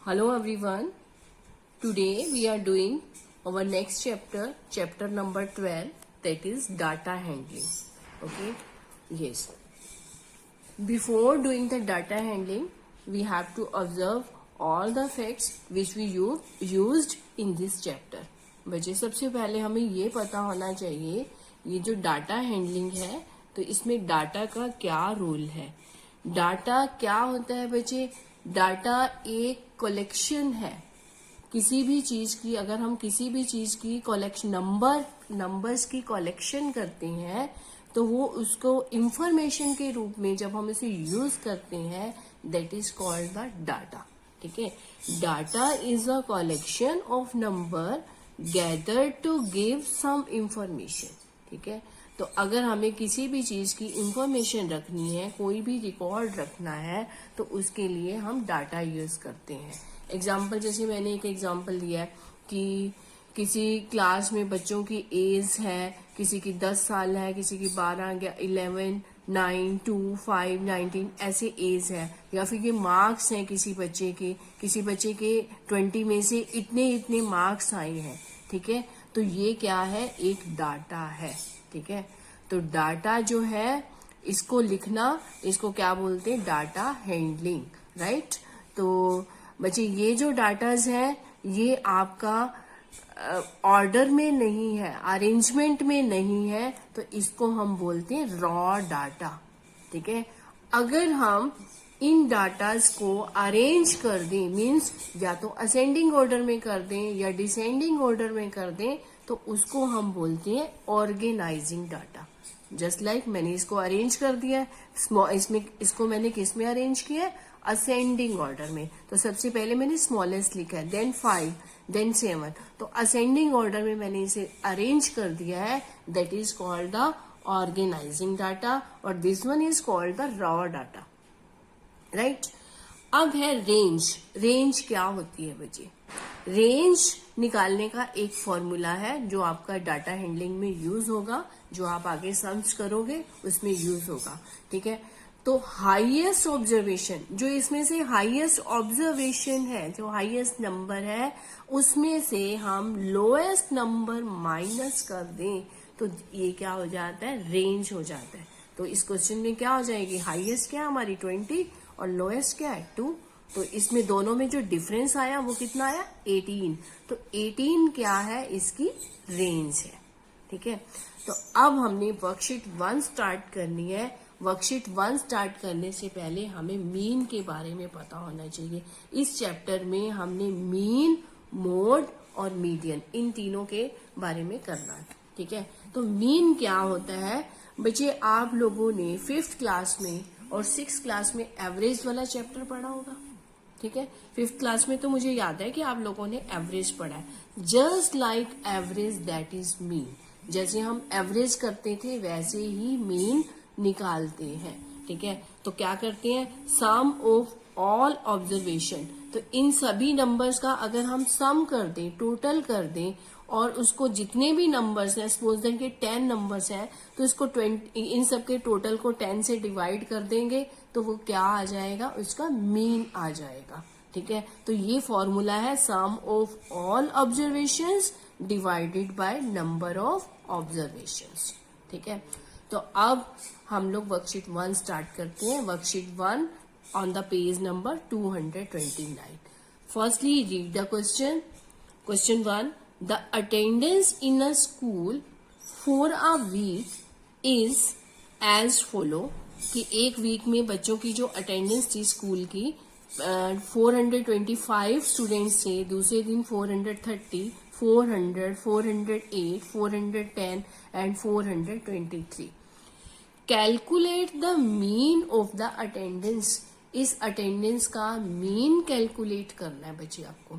Hello everyone. Today we are doing our next chapter, chapter number 12, that is data handling. Okay. Yes. Before doing the data handling, we have to observe all the facts which we used in this chapter. बच्चे सबसे पहले हमें ये पता होना चाहिए ये जो डाटा हैंडलिंग है तो इसमें डाटा का क्या रोल है. डाटा क्या होता है बच्चे. डाटा एक कलेक्शन है किसी भी चीज की. अगर हम किसी भी चीज की कलेक्शन नंबर्स की कलेक्शन करते हैं तो वो उसको इंफॉर्मेशन के रूप में जब हम इसे यूज करते हैं that is called the data. ठीक है. Data is a collection of number gathered to give some information. ठीक है. तो अगर हमें किसी भी चीज की इंफॉर्मेशन रखनी है, कोई भी रिकॉर्ड रखना है तो उसके लिए हम डाटा यूज करते हैं. एग्जाम्पल जैसे मैंने एक एग्जाम्पल दिया है कि किसी क्लास में बच्चों की एज है, किसी की 10 साल है, किसी की 12, 11, 9, 2, 5, 19 ऐसे एज है, या फिर ये मार्क्स हैं किसी बच्चे के 20 में से इतने मार्क्स आए हैं. ठीक है. तो ये क्या है, एक डाटा है. ठीक है. तो डाटा जो है इसको लिखना, इसको क्या बोलते हैं, डाटा हैंडलिंग. राइट. तो बच्चे ये जो डाटाज है ये आपका ऑर्डर में नहीं है, अरेंजमेंट में नहीं है, तो इसको हम बोलते हैं रॉ डाटा. ठीक है. अगर हम इन डाटाज को अरेंज कर दें, मीन्स या तो असेंडिंग ऑर्डर में कर दें या डिसेंडिंग ऑर्डर में कर दें, तो उसको हम बोलते हैं ऑर्गेनाइजिंग डाटा. जस्ट लाइक मैंने इसको अरेंज कर दिया है, इसको मैंने किस में अरेंज किया है, असेंडिंग ऑर्डर में. तो सबसे पहले मैंने स्मॉलेस्ट लिखा है, देन 5, देन 7. तो असेंडिंग ऑर्डर में मैंने इसे अरेंज कर दिया है, that is called the organising data, और this one is called the raw data. Right. अब है रेंज. रेंज क्या होती है बच्चे. रेंज निकालने का एक फॉर्मूला है जो आपका डाटा हैंडलिंग में यूज होगा, जो आप आगे सम्स करोगे उसमें यूज होगा. ठीक है. तो हाईएस्ट ऑब्जर्वेशन, जो इसमें से हाईएस्ट ऑब्जर्वेशन है, जो हाईएस्ट नंबर है, उसमें से हम लोएस्ट नंबर माइनस कर दें तो ये क्या हो जाता है, रेंज हो जाता है. तो इस क्वेश्चन में क्या हो जाएगी, हाईएस्ट क्या है हमारी 20 और लोएस्ट क्या है 2. तो इसमें दोनों में जो डिफरेंस आया वो कितना आया, 18. तो 18 क्या है, इसकी रेंज है. ठीक है. तो अब हमने वर्कशीट 1 स्टार्ट करनी है. वर्कशीट 1 स्टार्ट करने से पहले हमें मीन के बारे में पता होना चाहिए. इस चैप्टर में हमने मीन, मोड और मीडियन, इन तीनों के बारे में करना है. ठीक है. तो मीन क्या होता है बच्चे, आप लोगों ने 5th क्लास में और 6th क्लास में एवरेज वाला चैप्टर पढ़ा होगा. ठीक है. 5th क्लास में तो मुझे याद है कि आप लोगों ने एवरेज पढ़ा है. Just like average that is mean. जैसे हम एवरेज करते थे वैसे ही मीन निकालते हैं. ठीक है. तो क्या करते हैं, सम ऑफ ऑल ऑब्जर्वेशन. तो इन सभी नंबर्स का अगर हम सम कर दें, टोटल कर दें, और उसको जितने भी नंबर्स हैं, सपोज दैट के 10 नंबर्स हैं, तो इसको 20, इन सबके टोटल को 10 से डिवाइड कर देंगे तो वो क्या आ जाएगा, उसका मीन आ जाएगा. ठीक है. तो ये फॉर्मूला है sum of all observations divided by number of observations. ठीक है. तो अब हम लोग वर्कशीट 1 स्टार्ट करते हैं. Worksheet 1 on the page number 229. Firstly read the question. Question 1, the attendance in a school for a week is as follow. कि एक वीक में बच्चों की जो अटेंडेंस थी स्कूल की 425 स्टूडेंट्स थे, दूसरे दिन 430, 400, 408, 410 and 423. Calculate the mean of the attendance. इस अटेंडेंस का मीन कैलकुलेट करना है बच्चे आपको.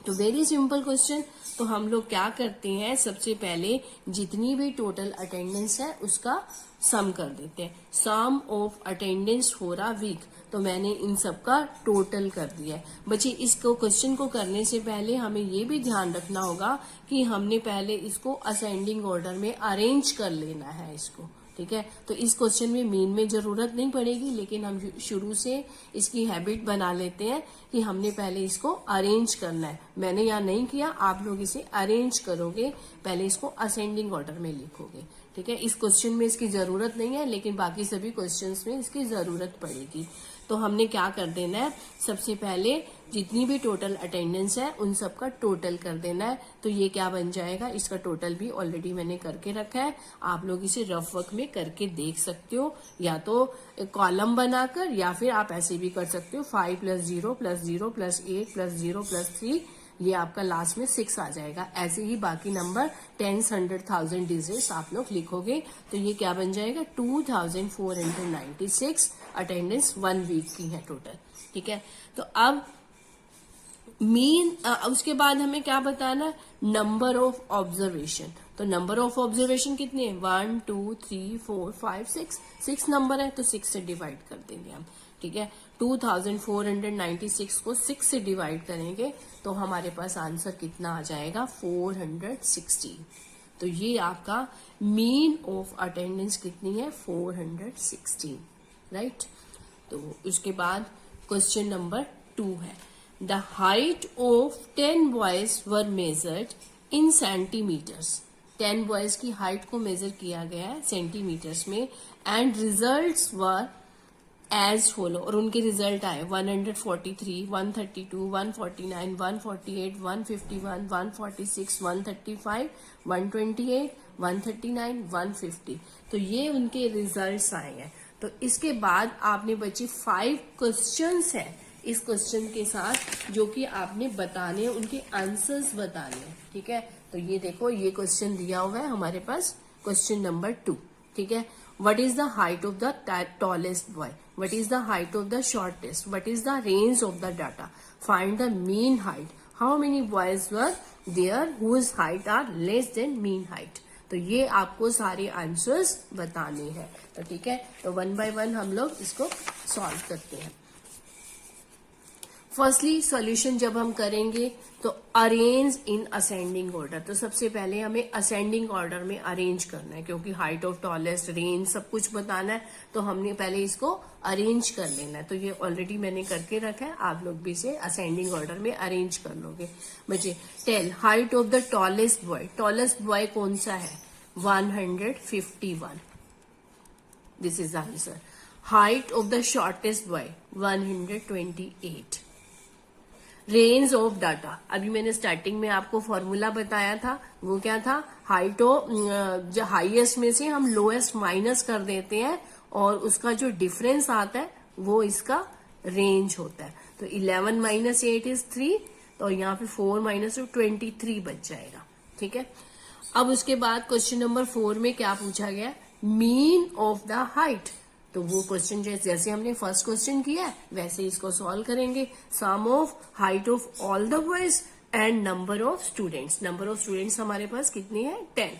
तो वेरी सिंपल क्वेश्चन. तो हम लोग क्या करते हैं, सबसे पहले जितनी भी टोटल अटेंडेंस है उसका सम कर देते हैं. Sum of attendance for a week. तो मैंने इन सब का टोटल कर दिया है. बच्चे इसको क्वेश्चन को करने से पहले हमें ये भी ध्यान रखना होगा कि हमने पहले इसको असेंडिंग ऑर्डर में अरेंज कर लेना है इसको. ठीक है। तो इस क्वेश्चन में मीन में जरूरत नहीं पड़ेगी, लेकिन हम शुरू से इसकी हैबिट बना लेते हैं कि हमने पहले इसको अरेंज करना है। मैंने यहाँ नहीं किया, आप लोग इसे अरेंज करोगे, पहले इसको असेंडिंग ऑर्डर में लिखोगे, ठीक है। इस क्वेश्चन में इसकी जरूरत नहीं है, लेकिन बाकी सभी क्वेश्चंस में इसकी जरूरत पड़ेगी। तो हमने क्या कर देना है, सबसे पहले जितनी भी टोटल अटेंडेंस है उन सब का टोटल कर देना है। तो ये क्या बन जाएगा, इसका टोटल भी ऑलरेडी मैंने करके रखा है, आप लोग इसे रफ वर्क में करके देख सकते हो, या तो कॉलम बनाकर, या फिर आप ऐसे भी कर सकते हो 5 + 0 + 0 + 8 + 0 + 3, ये आपका लास्ट में 6 आ जाएगा। ऐसे ही बाकी नंबर 10, 100, 1000 डिजिट्स आप लोग लिखोगे, तो ये क्या बन जाएगा 2496 अटेंडेंस 1 वीक की है टोटल, ठीक है। तो अब मीन, उसके बाद हमें क्या बताना, नंबर ऑफ ऑब्जर्वेशन। तो नंबर ऑफ ऑब्जर्वेशन कितने हैं, 1 2 3 4 5 6 नंबर है, तो 6 से डिवाइड कर देंगे हम, ठीक है। 2496 को 6 से डिवाइड करेंगे तो हमारे पास आंसर कितना आ जाएगा, 416। तो ये आपका मीन ऑफ अटेंडेंस कितनी है, 416, राइट। तो उसके बाद क्वेश्चन नंबर 2 है, the height of 10 boys were measured in centimeters. 10 boys की हाइट को मेजर किया गया है सेंटीमीटर्स में, and results were as follow, और उनके रिजल्ट आए 143, 132, 149, 148, 151, 146, 135, 128, 139, 150। तो ये उनके रिजल्ट्स आए हैं। तो इसके बाद आपने बची 5 क्वेश्चंस हैं इस क्वेश्चन के साथ, जो कि आपने बताने, उनके आंसर्स बताने हैं, ठीक है। तो ये देखो, ये क्वेश्चन दिया हुआ है हमारे पास, क्वेश्चन नंबर 2, ठीक है। What is the height of the tallest boy? What is the height of the shortest? What is the range of the data? Find the mean height. How many boys were there whose height are less than mean height? तो ये आपको सारे answers बताने हैं, तो ठीक है। तो 1 by 1 हम लोग इसको सॉल्व करते हैं। फर्स्टली सॉल्यूशन जब हम करेंगे तो अरेंज इन असेंडिंग ऑर्डर। तो सबसे पहले हमें असेंडिंग ऑर्डर में अरेंज करना है, क्योंकि हाइट ऑफ टॉलेस्ट, रेंज सब कुछ बताना है, तो हमने पहले इसको अरेंज कर लेना है। तो ये ऑलरेडी मैंने करके रखा है, आप लोग भी इसे असेंडिंग ऑर्डर में अरेंज कर लोगे। बच्चे, tell height of the tallest boy. Tallest boy कौन सा है, 151, this is the answer. Height of the shortest boy 128। Range of data, अभी मैंने स्टार्टिंग में आपको फॉर्मूला बताया था, वो क्या था, हाइट ऑफ जो हाईएस्ट में से हम लोएस्ट माइनस कर देते हैं, और उसका जो डिफरेंस आता है वो इसका रेंज होता है। तो 11 - 8 इज 3, तो यहाँ पे 4 - 2 23 बच जाएगा, ठीक है। अब उसके बाद क्वेश्चन नंबर 4 में क्या पूछा गया, मीन ऑफ द हाइट। तो वो क्वेश्चन जैसे हमने फर्स्ट क्वेश्चन किया है वैसे इसको सॉल्व करेंगे। Sum of height of all the boys and number of students. Number of students हमारे पास कितनी है, 10,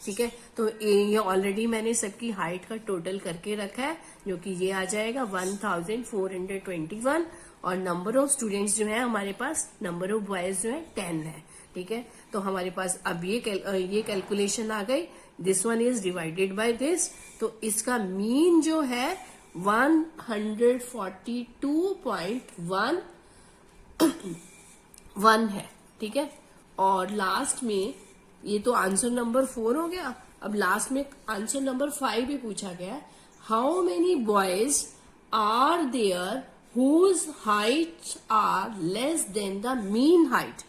ठीक है। तो ये ऑलरेडी मैंने सबकी हाइट का टोटल करके रखा है, जो कि ये आ जाएगा 1421, और नंबर ऑफ स्टूडेंट्स जो है हमारे पास, नंबर ऑफ बॉयज जो है 10 है, ठीक है। तो हमारे पास अब ये कैलकुलेशन आ गई, this one is divided by this, तो इसका मीन जो है 142.11 है, ठीक है। और लास्ट में, ये तो आंसर नंबर 4 हो गया, अब लास्ट में आंसर नंबर 5 भी पूछा गया, how many boys are there whose height are less than the mean height.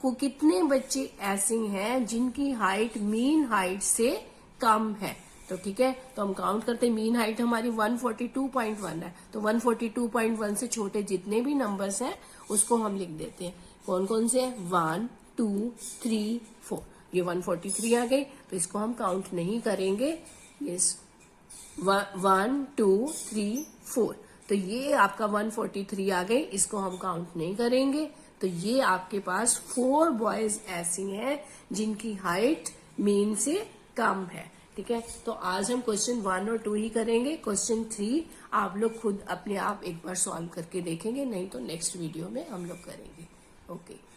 को कितने बच्चे ऐसे हैं जिनकी हाइट मीन हाइट से कम है। तो ठीक है, तो हम काउंट करते हैं, मीन हाइट हमारी 142.1 है, तो 142.1 से छोटे जितने भी नंबर्स हैं उसको हम लिख देते हैं। कौन कौन से हैं, 1 2 3 4, ये 143 आ गई, तो इसको हम काउंट नहीं करेंगे। यस, 1 2 3 4, तो ये आपका 143 आ गई, इसको हम काउंट नहीं करेंगे। तो ये आपके पास 4 बॉयज ऐसी हैं जिनकी हाइट मीन से कम है, ठीक है। तो आज हम क्वेश्चन 1 और 2 ही करेंगे। क्वेश्चन 3 आप लोग खुद अपने आप एक बार सॉल्व करके देखेंगे, नहीं तो नेक्स्ट वीडियो में हम लोग करेंगे। ओके।